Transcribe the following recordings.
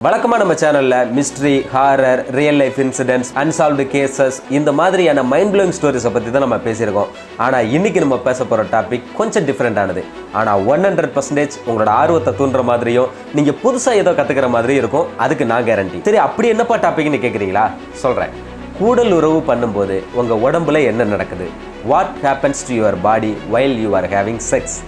வழக்கமா நம்ம சேனல்ல mystery, horror, real life incidents, unsolved cases இந்த மாதிரியான மைண்ட் ப்ளோயிங் ஸ்டோரிஸை பற்றி தான் நம்ம பேசியிருக்கோம். ஆனால் இன்னைக்கு நம்ம பேச போகிற டாபிக் கொஞ்சம் டிஃப்ரெண்டானது. ஆனால் 100% உங்களோட ஆர்வத்தை தூண்டுற மாதிரியும் நீங்கள் புதுசாக ஏதோ கற்றுக்கிற மாதிரியும் இருக்கும். அதுக்கு நான் கேரண்டி. சரி, அப்படி என்னப்பா டாபிக்னு கேட்குறீங்களா? சொல்கிறேன். கூடல் உறவு பண்ணும்போது உங்கள் உடம்புல என்ன நடக்குது? What happens to your body while you are having sex?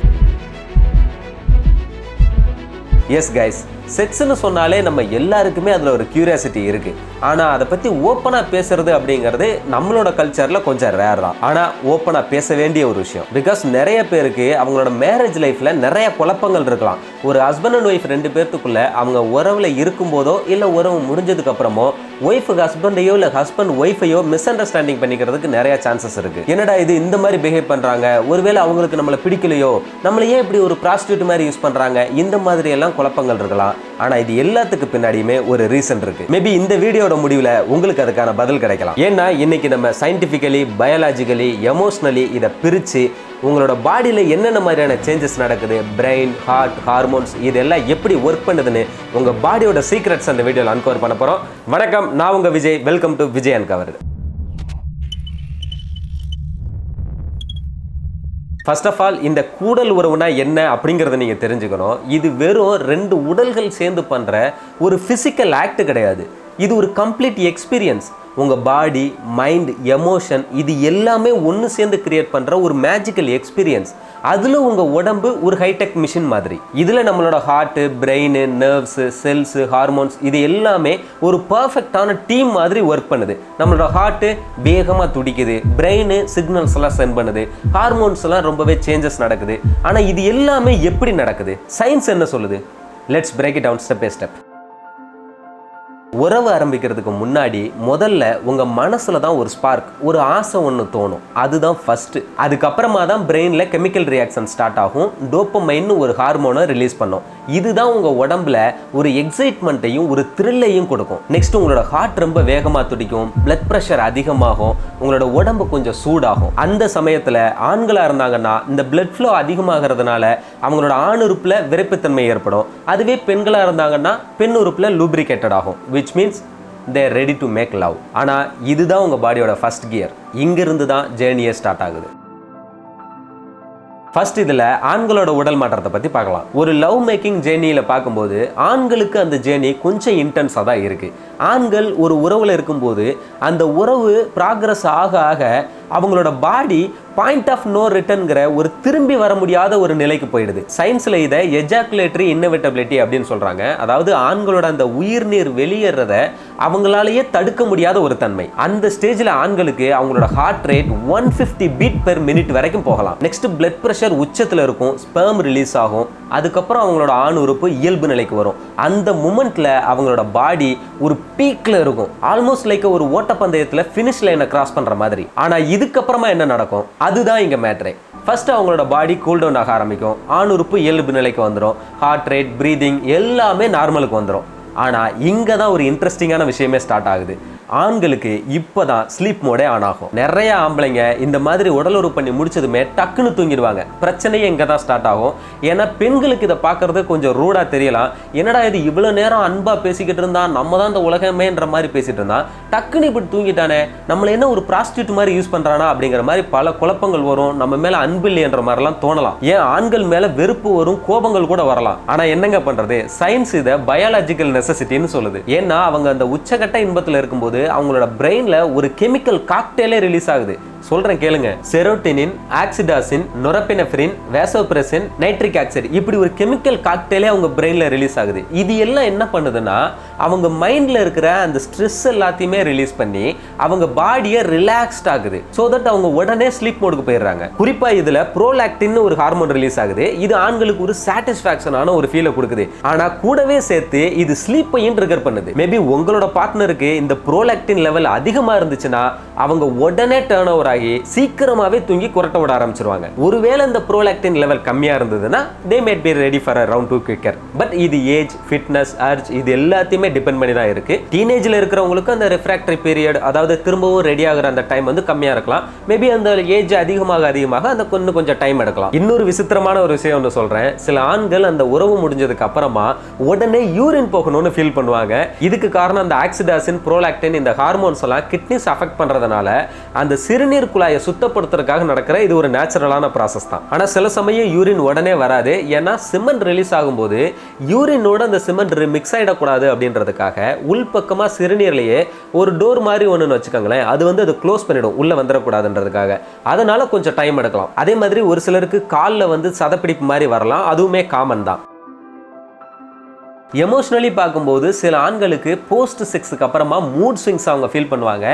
Yes guys, செக்ஸ்ன்னு சொன்னாலே நம்ம எல்லாருக்குமே அதில் ஒரு கியூரியாசிட்டி இருக்குது. ஆனால் அதை பற்றி ஓப்பனாக பேசுறது அப்படிங்கிறது நம்மளோட கல்ச்சரில் கொஞ்சம் ரேர் தான். ஆனால் ஓப்பனாக பேச வேண்டிய ஒரு விஷயம். பிகாஸ் நிறைய பேருக்கு அவங்களோட மேரேஜ் லைஃப்பில் நிறைய குழப்பங்கள் இருக்கலாம். ஒரு ஹஸ்பண்ட் அண்ட் ஒய்ஃப் ரெண்டு பேர்த்துக்குள்ளே அவங்க உறவில் இருக்கும்போதோ இல்லை உறவு முடிஞ்சதுக்கப்புறமோ ஒய்ஃபுக்கு ஹஸ்பண்டையோ இல்லை ஹஸ்பண்ட் ஒய்ஃபையோ மிஸ் அண்டர்ஸ்டாண்டிங் பண்ணிக்கிறதுக்கு நிறைய சான்சஸ் இருக்குது. என்னடா இது இந்த மாதிரி பிஹேவ் பண்ணுறாங்க, ஒருவேளை அவங்களுக்கு நம்மளை பிடிக்கலையோ, நம்மளை ஏன் இப்படி ஒரு ப்ராஸ்டியூட் மாதிரி யூஸ் பண்ணுறாங்க, இந்த மாதிரி எல்லாம் குழப்பங்கள் இருக்கலாம். ஆனால் இது எல்லாத்துக்கு பின்னாடியுமே ஒரு ரீசன் இருக்கு. மேபி இந்த வீடியோட முடிவில் உங்களுக்கு அதுக்கான பதில் கிடைக்கலாம். ஏன்னா இன்னைக்கு நம்ம சயின்டிஃபிக்கலி, பயாலஜிக்கலி, எமோஷனலி இதை பிரித்து உங்களோட பாடியில் என்னென்ன மாதிரியான சேஞ்சஸ் நடக்குது, பிரெயின், ஹார்ட், ஹார்மோன்ஸ் இதெல்லாம் எப்படி ஒர்க் பண்ணுதுன்னு உங்கள் பாடியோட சீக்ரெட்ஸ் அந்த வீடியோவில் அன்கவர் பண்ண போகிறோம். வணக்கம், நான் உங்கள் Vijay. Welcome to Vijay uncover. First of all, இந்த கூடல் உறவுனா என்ன அப்படிங்கிறத நீங்கள் தெரிஞ்சுக்கணும். இது வெறும் ரெண்டு உடல்கள் சேர்ந்து பண்ணுற ஒரு ஃபிசிக்கல் ஆக்ட் கிடையாது. இது ஒரு கம்ப்ளீட் எக்ஸ்பீரியன்ஸ். உங்கள் பாடி, மைண்ட், எமோஷன் இது எல்லாமே ஒன்று சேர்ந்து கிரியேட் பண்ணுற ஒரு மேஜிக்கல் எக்ஸ்பீரியன்ஸ். அதில் உங்கள் உடம்பு ஒரு ஹைடெக் மிஷின் மாதிரி. இதில் நம்மளோட heart, brain, nerves, cells, hormones இது எல்லாமே ஒரு பர்ஃபெக்டான டீம் மாதிரி ஒர்க் பண்ணுது. நம்மளோட ஹார்ட்டு வேகமாக துடிக்குது, பிரெயின் சிக்னல்ஸ் எல்லாம் சென்ட் பண்ணுது, ஹார்மோன்ஸ் எல்லாம் ரொம்பவே சேஞ்சஸ் நடக்குது. ஆனால் இது எல்லாமே எப்படி நடக்குது? சயின்ஸ் என்ன சொல்லுது? Let's break it down step by step. உறவு ஆரம்பிக்கிறதுக்கு முன்னாடி முதல்ல உங்கள் மனசில் தான் ஒரு ஸ்பார்க், ஒரு ஆசை ஒன்று தோணும். அதுதான் ஃபஸ்ட்டு. அதுக்கப்புறமா தான் பிரெயினில் கெமிக்கல் ரியாக்ஷன் ஸ்டார்ட் ஆகும். டோப்பமைன்னு ஒரு ஹார்மோனை ரிலீஸ் பண்ணும். இதுதான் உங்கள் உடம்புல ஒரு எக்ஸைட்மெண்ட்டையும் ஒரு த்ரில்லையும் கொடுக்கும். நெக்ஸ்ட் உங்களோட ஹார்ட் ரொம்ப வேகமாக துடிக்கும், பிளட் ப்ரெஷர் அதிகமாகும், உங்களோட உடம்பு கொஞ்சம் சூடாகும். அந்த சமயத்தில் ஆண்களாக இருந்தாங்கன்னா இந்த பிளட் ஃப்ளோ அதிகமாகிறதுனால அவங்களோட ஆண் உறுப்பில் விரைப்புத்தன்மை ஏற்படும். அதுவே பெண்களாக இருந்தாங்கன்னா பெண் உறுப்பில் லூப்ரிகேட்டட் ஆகும். which means they are ready to make love. ஆனால் இதுதான் உங்கள் பாடியோட ஃபர்ஸ்ட் கியர். இங்கிருந்து தான் ஜேர்னியே ஸ்டார்ட் ஆகுது. ஃபர்ஸ்ட் இதில் ஆண்களோட உடல் மாற்றத்தை பற்றி பார்க்கலாம். ஒரு லவ் மேக்கிங் ஜேர்னியில் பார்க்கும்போது ஆண்களுக்கு அந்த ஜேர்னி கொஞ்சம் இன்டென்ஸாக தான் இருக்குது. ஆண்கள் ஒரு உறவில் இருக்கும்போது அந்த உறவு ப்ராக்ரஸ் ஆக ஆக அவங்களோட பாடி பாயிண்ட் ஆஃப் நோ ரிட்டர்ன்கிற ஒரு திரும்பி வர முடியாத ஒரு நிலைக்கு போயிடுது. சயின்ஸில் இதை எஜாக்குலேட்டரி இன்னோவேட்டபிலிட்டி அப்படின்னு சொல்கிறாங்க. அதாவது ஆண்களோட அந்த உயிர்நீர் வெளியேறத அவங்களாலேயே தடுக்க முடியாத ஒரு தன்மை. அந்த ஸ்டேஜில் ஆண்களுக்கு அவங்களோட heart rate 150 beat per minute வரைக்கும் போகலாம். நெக்ஸ்ட் பிளட் ப்ரெஷர் உச்சத்தில் இருக்கும், ஸ்பெர்ம் ரிலீஸ் ஆகும். அதுக்கப்புறம் அவங்களோட ஆண் உறுப்பு இயல்பு நிலைக்கு வரும். அந்த மூமெண்ட்ல அவங்களோட பாடி ஒரு பீக்ல இருக்கும், ஆல்மோஸ்ட் லைக் ஒரு ஓட்டப்பந்தயத்தில் ஃபினிஷ் லைனை கிராஸ் பண்ற மாதிரி. ஆனா இதுக்கப்புறமா என்ன நடக்கும்? அதுதான் இங்க மேட்ரே. ஃபர்ஸ்ட் அவங்களோட பாடி கூல் டவுன் ஆக ஆரம்பிக்கும், ஆண் உறுப்பு இயல்பு நிலைக்கு வந்துடும், ஹார்ட் ரேட், பிரீதிங் எல்லாமே நார்மலுக்கு வந்துடும். ஆனால் இங்கே தான் ஒரு இன்ட்ரெஸ்டிங்கான விஷயமே ஸ்டார்ட் ஆகுது. ஆண்களுக்கு இப்போ தான் ஸ்லீப் மோடே ஆன் ஆகும். நிறைய ஆம்பளைங்க இந்த மாதிரி உடல் உறவு பண்ணி முடிச்சதுமே டக்குன்னு தூங்கிடுவாங்க. பிரச்சனையே இங்கே தான் ஸ்டார்ட் ஆகும். ஏன்னா பெண்களுக்கு இதை பார்க்கறது கொஞ்சம் ரூடாக தெரியலாம். என்னடா இது இவ்வளோ நேரம் அன்பாக பேசிக்கிட்டு இருந்தா, நம்ம தான் இந்த உலகமேன்ற மாதிரி பேசிட்டு இருந்தா, டக்குன்னு இப்படி தூங்கிட்டானே, நம்மளை என்ன ஒரு ப்ராஸ்டியூட் மாதிரி யூஸ் பண்ணுறானா அப்படிங்கிற மாதிரி பல குழப்பங்கள் வரும். நம்ம மேலே அன்பு இல்லைன்ற மாதிரிலாம் தோணலாம். ஏன் ஆண்கள் மேலே வெறுப்பு வரும், கோபங்கள் கூட வரலாம். ஆனால் என்னங்க பண்ணுறது? சயின்ஸ் இதை பயாலஜிக்கல் நெசசிட்டின்னு சொல்லுது. ஏன்னா அவங்க அந்த உச்சகட்ட இன்பத்தில் இருக்கும்போது அவங்களோட பிரெயின்ல ஒரு கெமிக்கல் காக்டெயிலே ரிலீஸ் ஆகுது. சொல்றேன் கேளுங்க. செரோட்டினின், ஆக்சிடாசின், நொரபினெஃப்ரின், வேசோபிரெசின், நைட்ரிக் ஆக்சைடு இப்படி ஒரு கெமிக்கல் காக்டெயிலே அவங்க பிரெயின்ல ரிலீஸ் ஆகுது. இது எல்லாம் என்ன பண்ணுதுன்னா அவங்க மைண்ட்ல இருக்கிற அந்த ஸ்ட்ரெஸ் எல்லாத்தையுமே ரிலீஸ் பண்ணி அவங்க பாடியை ரிலாக்ஸ்ட் ஆகுது. ஸோ தட் அவங்க உடனே ஸ்லீப் மோடுக்கு போயிடுறாங்க. குறிப்பா இதுல ப்ரோலாக்டின் ஒரு ஹார்மோன் ரிலீஸ் ஆகுது. இது ஆண்களுக்கு ஒரு சாட்டிஸ்ஃபேக்ஷனான ஒரு ஃபீலை கொடுக்குது. ஆனா கூடவே சேர்த்து இது ஸ்லீப்பையும் ட்ரிகர் பண்ணுது. மேபி உங்களோட பார்ட்னருக்கு இந்த ப்ரோலாக்டின் லெவல் அதிகமா இருந்துச்சுன்னா அவங்க உடனே டர்ன் ஓவர் ஆகி சீக்கிரமாவே தூங்கி குரட்ட விட ஆரம்பிச்சிருவாங்க. ஒருவேளை இந்த ப்ரோலாக்டின் லெவல் கம்மியா இருந்ததுன்னா they might be ready for a round 2 quicker. But இது ஏஜ், ஃபிட்னஸ், அர்ஜ் இது எல்லாத்தையுமே டிபெண்ட் பண்ணி தான் இருக்கு. டீனேஜ்ல இருக்கிறவங்களுக்கு அந்த ரிஃப்ராக்டரி பீரியட், அதாவது திரும்பவும் ரெடி ஆகுற அந்த டைம் வந்து கம்மியா இருக்கலாம். மேபி அந்த ஏஜ் அதிகமாக அந்த கொஞ்சம் டைம் எடுக்கலாம். இன்னொரு விசித்திரமான ஒரு விஷயம் ஒன்று சொல்றேன். சில ஆண்கள் அந்த உறவு முடிஞ்சதுக்கு அப்புறமா உடனே யூரின் போகணும்னு ஃபீல் பண்ணுவாங்க. இதுக்கு காரணம் அந்த ஆக்சிடாசின், ப்ரோலாக்டின் இந்த ஹார்மோன்ஸ் எல்லாம் கிட்னிஸ் அஃபெக்ட் பண்றதுனால அந்த சிறுநீர் குழாயை சுத்தப்படுத்துறதுக்காக நடக்கிற இது ஒரு நேச்சுரலான ப்ராசஸ் தான். ஆனா சில சமயம் யூரின் உடனே வராது. ஏன்னா சிமெண்ட் ரிலீஸ் ஆகும்போது யூரினோட அந்த சிமெண்ட் மிக்ஸ் ஆயிடக்கூடாது அப்படின்றதுக்காக உள்பக்கமா சிறுநீர்லயே ஒரு டோர் மாதிரி ஒண்ணுன்னு வச்சுக்கோங்களேன், அது வந்து அதை க்ளோஸ் பண்ணிடும் உள்ள வந்துடக்கூடாதுன்றதுக்காக. அதனால கொஞ்சம் டைம் எடுக்கலாம். அதே மாதிரி ஒரு சிலருக்கு காலில் வந்து சதப்பிடிப்பு மாதிரி வரலாம், அதுவுமே காமன் தான். எமோஷனலி பார்க்கும்போது சில ஆண்களுக்கு போஸ்ட் செக்ஸுக்கு அப்புறமா மூட் ஸ்விங்ஸ் அவங்க ஃபீல் பண்ணுவாங்க.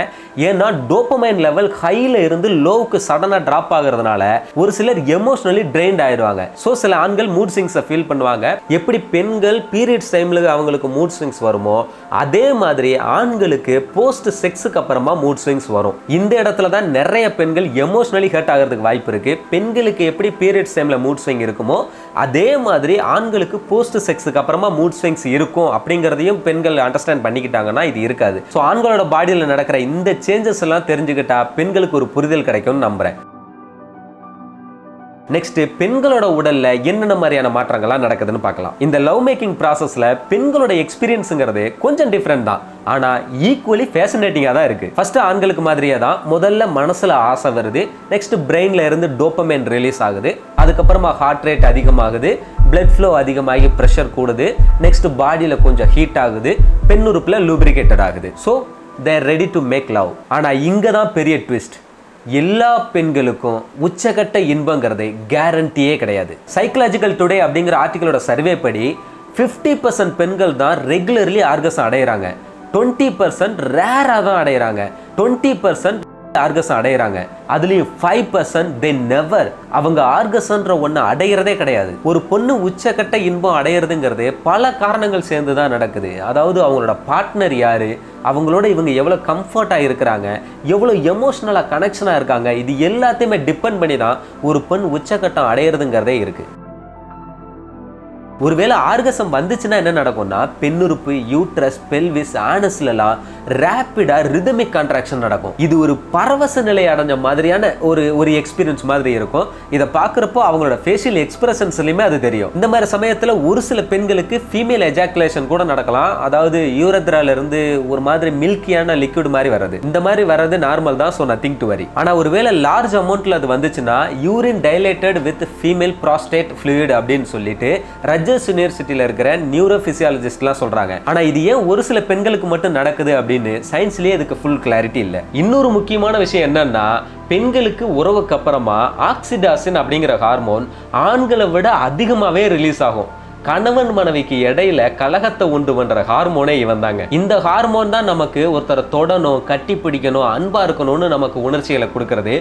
ஏன்னா டோபமைன் லெவல் ஹையில் இருந்து லோவுக்கு சடனாக ட்ராப் ஆகிறதுனால ஒரு சிலர் எமோஷனலி ட்ரெயின்ட் ஆயிடுவாங்க. ஸோ சில ஆண்கள் மூட் ஸ்விங்ஸை ஃபீல் பண்ணுவாங்க. எப்படி பெண்கள் பீரியட்ஸ் டைமில் அவங்களுக்கு மூட் ஸ்விங்ஸ் வருமோ அதே மாதிரி ஆண்களுக்கு போஸ்ட் செக்ஸுக்கு அப்புறமா மூட் ஸ்விங்ஸ் வரும். இந்த இடத்துல தான் நிறைய பெண்கள் எமோஷனலி ஹர்ட் ஆகிறதுக்கு வாய்ப்பு இருக்கு. பெண்களுக்கு எப்படி பீரியட்ஸ் டைமில் மூட் ஸ்விங் இருக்குமோ அதே மாதிரி ஆண்களுக்கு போஸ்ட் செக்ஸுக்கு அப்புறமா மூட் ஸ்விங்ஸ் இருக்கும் அப்படிங்கிறதையும் பெண்கள் அண்டர்ஸ்டாண்ட் பண்ணிக்கிட்டாங்கன்னா இது இருக்காது. ஸோ ஆண்களோட பாடியில் நடக்கிற இந்த சேஞ்சஸ் எல்லாம் தெரிஞ்சுக்கிட்டா பெண்களுக்கு ஒரு புரிதல் கிடைக்கும்னு நம்புறேன். நெக்ஸ்ட், பெண்களோட உடல்ல என்னென்ன மாதிரியான மாற்றங்கள்லாம் நடக்குதுன்னு பார்க்கலாம். இந்த லவ் மேக்கிங் ப்ராசஸ்ல பெண்களோட எக்ஸ்பீரியன்ஸுங்கிறது கொஞ்சம் டிஃப்ரெண்ட் தான், ஆனா ஈக்குவலி ஃபேசினேட்டிங்கா தான் இருக்கு. ஃபர்ஸ்ட் ஆண்களுக்கு மாதிரியே தான் முதல்ல மனசுல ஆசை வருது, நெக்ஸ்ட் பிரெயின்ல இருந்து டோபமைன் ரிலீஸ் ஆகுது, அதுக்கப்புறமா ஹார்ட் ரேட் அதிகமாகுது, பிளட் ஃப்ளோ அதிகமாகி ப்ரெஷர் கூடுது, நெக்ஸ்ட் பாடியில கொஞ்சம் ஹீட் ஆகுது, பெண்ணுறுப்புல லூப்ரிகேட்டட் ஆகுது. So they're ready to make love. ஆனா இங்க தான் பெரிய ட்விஸ்ட். எல்லா பெண்களுக்கும் உச்சகட்ட இன்பங்கிறது கேரண்டியே கிடையாது. சைக்கலாஜிக்கல் டுடே அப்படிங்கிற ஆர்டிகளோட சர்வே படி 50% பெண்கள் தான் ரெகுலர்லி ஆர்கசம் அடைகிறாங்க, 20% ரேராக தான் அடைகிறாங்க, 20% ஆர்கசம் அடைகிறாங்க. அதுலயும் 5% they never, அவங்க ஆர்கசம்ன்ற ஒண்ணு அடையிறதே கிடையாது. ஒரு பொண்ணு உச்சக்கட்ட இன்பம் அடையிறதுங்கிறது பல காரணங்கள் சேர்ந்து தான் நடக்குது. அதாவது அவங்களோட பார்ட்னர் யாரு, அவங்களோட இவங்க எவ்வளவு கம்ஃபர்ட்டா இருக்கிறாங்க, எவ்வளவு எமோஷனலா கனெக்ஷனா இருக்காங்க, இது எல்லாத்தையுமே டிபெண்ட் பண்ணி தான் ஒரு பெண் உச்சக்கட்டம் அடையிறதுங்கிறதே இருக்கு. ஒருவேளை ஆர்கசம் வந்துச்சுன்னா என்ன நடக்கும்னா பெண்ணுறுப்பு, யூட்ரஸ், பெல்விஸ், ஆனஸ்லாம் ரேப்பிடா ரிதமிக் கான்ட்ராக்ஷன் நடக்கும். இது ஒரு பரவச நிலை அடைஞ்ச மாதிரியான ஒரு எக்ஸ்பீரியன்ஸ் மாதிரி இருக்கும். இதை பார்க்குறப்போ அவங்களோட ஃபேஷியல் எக்ஸ்பிரஷன்ஸ்லையுமே அது தெரியும். இந்த மாதிரி சமயத்தில் ஒரு சில பெண்களுக்கு ஃபீமேல் எஜாக்குலேஷன் கூட நடக்கலாம். அதாவது யூரத்ரால இருந்து ஒரு மாதிரி மில்கியான லிக்விட் மாதிரி வர்றது. இந்த மாதிரி வர்றது நார்மல் தான், ஸோ நத்திங் டு வரி. ஆனால் ஒருவேளை லார்ஜ் அமௌண்ட்ல அது வந்துச்சுன்னா urine dilated with female prostate fluid அப்படின்னு சொல்லிட்டு யூனிவர்சிட்டியில இருக்கிற நியூரோ பிசியாலஜிஸ்ட்லாம் சொல்றாங்க. ஆனா இது ஏன் ஒரு சில பெண்களுக்கு மட்டும் நடக்குது அப்படின்னு சயின்ஸ்லயே இதுக்கு ஃபுல் கிளாரிட்டி இல்ல. இன்னொரு முக்கியமான விஷயம் என்னன்னா பெண்களுக்கு உறவுக்கு அப்புறமா ஆக்சிடாசின் அப்படிங்கிற ஹார்மோன் ஆண்களை விட அதிகமாவே ரிலீஸ் ஆகும். கணவன் மனைவிக்கு இடையில கலகத்தை உண்டு பண்ற ஹார்மோனே இவன் தாங்க. இந்த ஹார்மோன் தான் நமக்கு ஒருத்தரை தொடணும், கட்டி பிடிக்கணும், அன்பா இருக்கணும்னு நமக்கு உணர்ச்சிகளை கொடுக்கறது.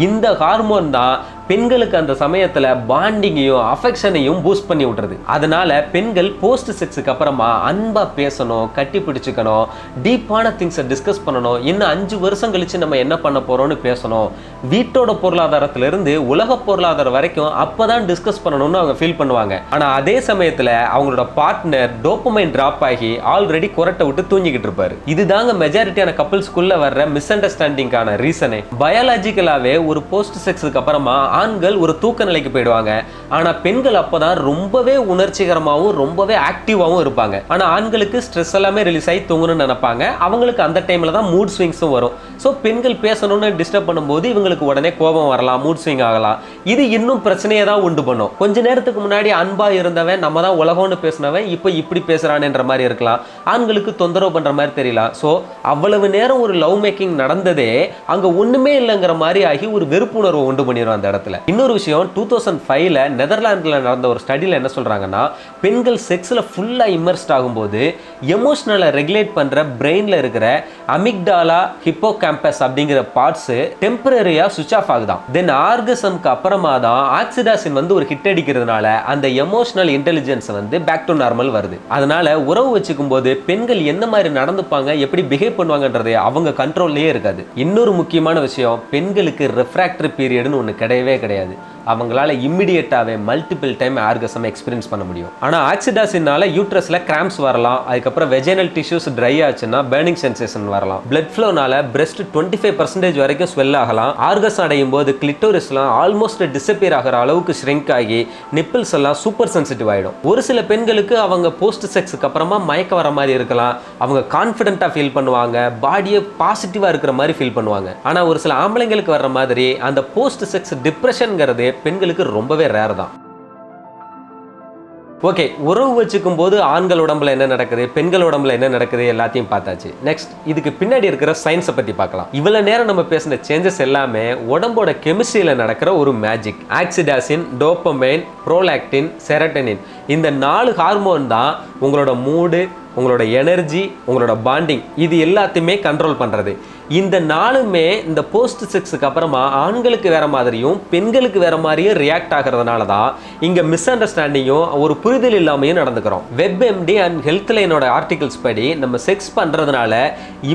இந்த ஹார்மோன் தான் பெண்களுக்கு அந்த சமயத்துல பாண்டிங்கையும் அஃபெக்ஷனையும் பூஸ்ட் பண்ணி விட்டுறது. அதனால பெண்கள் போஸ்ட் செக்ஸுக்கு அப்புறமா அன்பா பேசணும், கட்டி பிடிச்சுக்கணும், டீப்பான திங்ஸை டிஸ்கஸ் பண்ணணும், இன்னும் 5 வருஷம் கழிச்சு நம்ம என்ன பண்ண போறோம்னு பேசணும், வீட்டோட பொருளாதாரத்துல இருந்து உலக பொருளாதாரம் வரைக்கும் அப்பதான் டிஸ்கஸ் பண்ணணும்னு அவங்க ஃபீல் பண்ணுவாங்க. ஆனா அதே சமயத்துல அவங்களோட பார்ட்னர் டோபமைன் டிராப் ஆகி ஆல்ரெடி குரட்டை விட்டு தூங்கிக்கிட்டு இருப்பாரு. இதுதாங்க மெஜாரிட்டியான கப்பிள்ஸ்குள்ள வர்ற மிஸ் அண்டர்ஸ்டாண்டிங்கான ரீசனே. பயாலஜிக்கலாவே ஒரு போஸ்ட் செக்ஸுக்கு அப்புறமா ஆண்கள் ஒரு தூக்க நிலைக்கு போயிடுவாங்க. ஆனா பெண்கள் அப்பதான் ரொம்பவே உணர்ச்சிகரமாகவும் ரொம்பவே ஆக்டிவாகவும் இருப்பாங்க. ஆனா ஆண்களுக்கு ஸ்ட்ரெஸ் எல்லாமே ரிலீஸ் ஆகி தூங்கணும்னு நினைப்பாங்க. அவங்களுக்கு அந்த டைம்ல தான் மூட் ஸ்விங்ஸும் வரும். ஸோ பெண்கள் பேசணும்னு டிஸ்டர்ப் பண்ணும்போது இவங்களுக்கு உடனே கோபம் வரலாம், மூட் ஸ்விங் ஆகலாம். இது இன்னும் பிரச்சனையை தான் உண்டு பண்ணும். கொஞ்ச நேரத்துக்கு முன்னாடி அன்பா இருந்தவன், நம்ம தான் உலகம்னு பேசினவன், இப்போ இப்படி பேசுறான்ன்ற மாதிரி இருக்கலாம். ஆண்களுக்கு தொந்தரவு பண்ற மாதிரி தெரியலாம். ஸோ அவ்வளவு நேரம் ஒரு லவ் மேக்கிங் நடந்ததே அங்க ஒண்ணுமே இல்லைங்கிற மாதிரி ஆகி ஒரு வெறுப்புணர்வை உண்டு பண்ணிடும் அந்த இடத்துல. காலத்துல. இன்னொரு விஷயம் 2005ல நெதர்லாந்துல நடந்த ஒரு ஸ்டடில என்ன சொல்றாங்கன்னா, பெண்கள் செக்ஸ்ல ஃபுல்லா இம்மர்ஸ்ட் ஆகும்போது எமோஷனலை ரெகுலேட் பண்ற பிரெயின்ல இருக்கிற அமிக்டாலா ஹிப்போகாம்பஸ் அப்படிங்கிற பார்ட்ஸ் டெம்பரரியா சுவிட்ச் ஆஃப் ஆகுதான். தென் ஆர்கசம்க்கு அப்புறமா தான் ஆக்சிடாசின் வந்து ஒரு ஹிட் அடிக்கிறதுனால அந்த எமோஷனல் இன்டெலிஜென்ஸ் வந்து பேக் டு நார்மல் வருது. அதனால உறவு வச்சுக்கும் போது பெண்கள் என்ன மாதிரி நடந்துப்பாங்க, எப்படி பிஹேவ் பண்ணுவாங்கன்றது அவங்க கண்ட்ரோல்லயே இருக்காது. இன்னொரு முக்கியமான விஷயம், பெண்களுக்கு ரெஃப்ராக்டரி பீரியட்னு ஒன்று கிடையவே கிடையாது. அவங்களால இம்மிடியேட்டாவே மல்டிபிள் டைம் ஆர்கசம் எக்ஸ்பீரியன்ஸ் பண்ண முடியும். ஆனால் ஆக்சிடாசினால யூட்ரஸ்ல கிராம்ப்ஸ் வரலாம், அதுக்கப்புறம் வெஜைனல் டிஷ்யூஸ் ட்ரை ஆச்சுன்னா பர்னிங் சென்சேஷன் வரலாம். பிளட் ஃப்ளோனால பிரெஸ்ட் 25% வரைக்கும் ஸ்வெல் ஆகலாம். ஆர்கசம் அடையும் போது கிளிட்டோரிஸ்லாம் ஆல்மோஸ்ட் டிஸப்பியர் ஆகிற அளவுக்கு ஷ்ரிங்க் ஆகி நிப்பிள்ஸ் எல்லாம் சூப்பர் சென்சிட்டிவ் ஆயிடும். ஒரு சில பெண்களுக்கு அவங்க போஸ்ட் செக்ஸ்க்கு அப்புறமா மயக்க வர மாதிரி இருக்கலாம், அவங்க கான்ஃபிடென்ட்டா ஃபீல் பண்ணுவாங்க, பாடியை பாசிட்டிவா இருக்கிற மாதிரி ஃபீல் பண்ணுவாங்க. ஆனா ஒரு சில ஆம்பளைங்களுக்கு வர்ற மாதிரி அந்த போஸ்ட் செக்ஸ் டிப்ரெஷன்ங்கிறது பெண்களுக்கு ரொம்பவே ரேர் தான். ஓகே, உறவு வச்சுக்கும் போது ஆண்கள் உடம்புல என்ன நடக்குது, பெண்கள் உடம்புல என்ன நடக்குது எல்லாத்தையும் பார்த்தாச்சு. நெக்ஸ்ட் இதுக்கு பின்னாடி இருக்கிற சயின்ஸை பத்தி பார்க்கலாம். இவ்வளவு நேரம் நம்ம பேசின சேஞ்சஸ் எல்லாமே உடம்போட கெமிஸ்ட்ரியில நடக்கிற ஒரு மேஜிக். ஆக்சிடாசின், டோபமைன், ப்ரோலாக்டின், செரட்டனின் இந்த 4 ஹார்மோன் தான் உங்களோட மூடு, உங்களோட எனர்ஜி, உங்களோட பாண்டிங் இது எல்லாத்தையுமே கண்ட்ரோல் பண்றது. இந்த 4மே இந்த போஸ்ட் செக்ஸுக்கு அப்புறமா ஆண்களுக்கு வேற மாதிரியும் பெண்களுக்கு வேற மாதிரியும் ரியாக்ட் ஆகிறதுனால தான் இங்க மிஸ் அண்டர்ஸ்டாண்டிங்கும் ஒரு புரிதல் இல்லாமையும் நடந்துக்கிறோம். WebMD அண்ட் ஹெல்த் லைனோட ஆர்டிகல்ஸ் படி நம்ம செக்ஸ் பண்றதுனால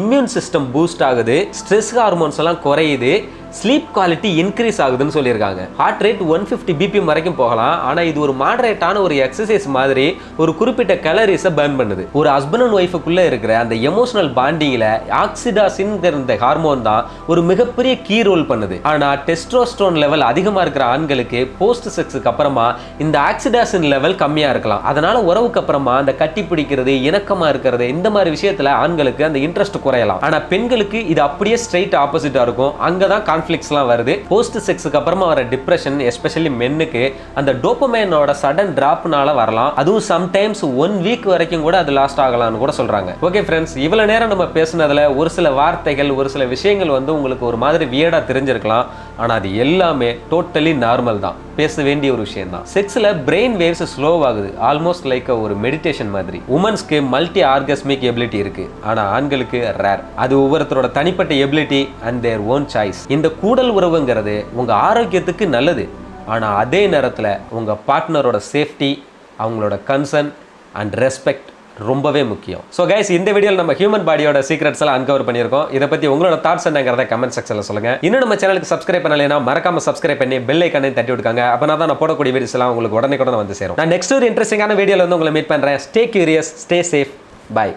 இம்யூன் சிஸ்டம் பூஸ்ட் ஆகுது, ஸ்ட்ரெஸ் ஹார்மோன்ஸ் எல்லாம் குறையுது, ஸ்லீப் குவாலிட்டி இன்க்ரீஸ் ஆகுதுன்னு சொல்லியிருக்காங்க. ஹார்ட் ரேட் 150 BPM வரைக்கும் போகலாம். ஆனால் இது ஒரு மாடரேட்டான ஒரு எக்ஸசைஸ் மாதிரி ஒரு குறிப்பிட்ட கலரிஸை பர்ன் பண்ணுது. ஒரு ஹஸ்பண்ட் அண்ட் ஒய்ஃபுக்குள்ள இருக்கிற அந்த எமோஷனல் பாண்டிங்கில் ஆக்சிடாசின்ங்கிற இந்த ஹார்மோன் தான் ஒரு மிகப்பெரிய கீ ரோல் பண்ணுது. ஆனால் டெஸ்டோஸ்டரோன் லெவல் அதிகமாக இருக்கிற ஆண்களுக்கு போஸ்ட் செக்ஸுக்கு அப்புறமா இந்த ஆக்சிடாசின் லெவல் கம்மியாக இருக்கலாம். அதனால உறவுக்கு அப்புறமா அந்த கட்டி பிடிக்கிறது, இணக்கமாக இருக்கிறது, இந்த மாதிரி விஷயத்தில் ஆண்களுக்கு அந்த இன்ட்ரெஸ்ட் குறையலாம். ஆனால் பெண்களுக்கு இது அப்படியே ஸ்ட்ரைட் ஆப்போசிட்டாக இருக்கும். அங்கே தான் கான்ஃப்ளிக்ட்ஸ்லாம் வருது. போஸ்ட் செக்ஸுக்கு அப்புறமா வர டிப்ரெஷன் எஸ்பெஷலி மென்னுக்கு அந்த டோபமைனோட சடன் டிராப்னால வரலாம். அதுவும் சம்டைம்ஸ் 1 வீக் வரைக்கும் கூட அது லாஸ்ட் ஆகலாம்னு கூட சொல்றாங்க. ஓகே ஃப்ரெண்ட்ஸ், இவ்வளவு நேரம் நம்ம பேசுனதுல ஒரு சில வார்த்தைகள், ஒரு சில விஷயங்கள் வந்து உங்களுக்கு ஒரு மாதிரி வியர்டா தெரிஞ்சிருக்கலாம். ஆனா அது எல்லாமே டோட்டலி நார்மல் தான், பேச வேண்டிய ஒரு விஷயம் தான். செக்ஸ்ல பிரெயின் வேவ்ஸ் ஸ்லோ ஆகுது, ஆல்மோஸ்ட் லைக் ஒரு மெடிடேஷன் மாதிரி. உமன்ஸ்க்கு மல்டி ஆர்கஸ்மிக் எபிலிட்டி இருக்கு, ஆனா ஆண்களுக்கு ரேர். அது ஒவ்வொருத்தரோட தனிப்பட்ட ability and their own choice. இந்த கூடல் உறவுங்கிறது உங்க ஆரோக்கியத்துக்கு நல்லது, ஆனா அதே நேரத்தில் உங்க பார்ட்னரோட சேஃப்டி, அவங்களோட கன்சர்ன் அண்ட் ரெஸ்பெக்ட் ரொம்பவே முக்கியம். ஸோ கைஸ், இந்த வீடியோவில் நம்ம ஹியூமன் பாடியோட சீக்ரெட்ஸ் எல்லாம் அன்கவர் பண்ணியிருக்கோம். இதை பற்றி உங்களோட தாட்ஸ் என்னங்கிறத கமெண்ட் செக்ஷனில் சொல்லுங்க. இன்னும் நம்ம சேனலுக்கு சப்ஸ்கிரைப் பண்ணலைன்னா மறக்காம சப்ஸ்கிரைப் பண்ணி பெல் ஐக்கானையும் தட்டி விட்டுக்காங்க. அப்போ தான் நான் போடக்கூடிய வீடியோஸ் எல்லாம் உங்களுக்கு உடனே வந்து சேரும். நான் நெக்ஸ்ட் ஒரு இன்ட்ரெஸ்டிங்கான வீடியோவில் வந்து உங்களை மீட் பண்ணுறேன். Stay curious, stay safe, by.